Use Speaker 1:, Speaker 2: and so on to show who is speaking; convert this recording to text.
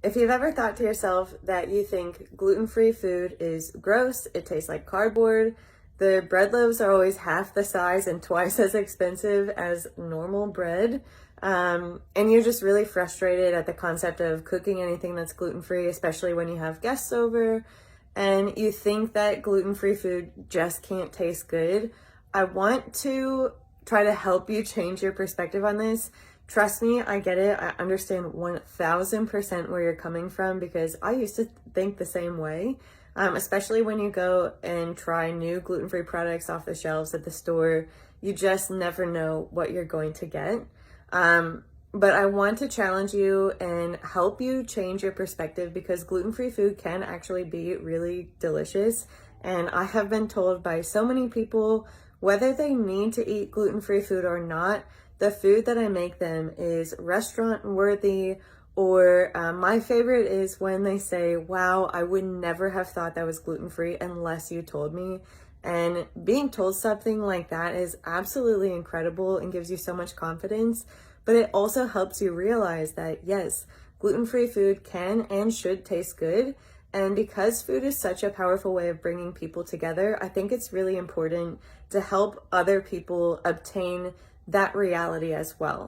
Speaker 1: If you've ever thought to yourself that you think gluten-free food is gross, it tastes like cardboard, the bread loaves are always half the size and twice as expensive as normal bread, and you're just really frustrated at the concept of cooking anything that's gluten-free, especially when you have guests over, and you think that gluten-free food just can't taste good, I want to try to help you change your perspective on this. Trust me, I get it. I understand 1000% where you're coming from because I used to think the same way, especially when you go and try new gluten-free products off the shelves at the store. You just never know what you're going to get. But I want to challenge you and help you change your perspective because gluten-free food can actually be really delicious. And I have been told by so many people, whether they need to eat gluten-free food or not, the food that I make them is restaurant worthy, or my favorite is when they say, wow, I would never have thought that was gluten-free unless you told me. And being told something like that is absolutely incredible and gives you so much confidence, but it also helps you realize that yes, gluten-free food can and should taste good. And because food is such a powerful way of bringing people together, I think it's really important to help other people obtain that reality as well.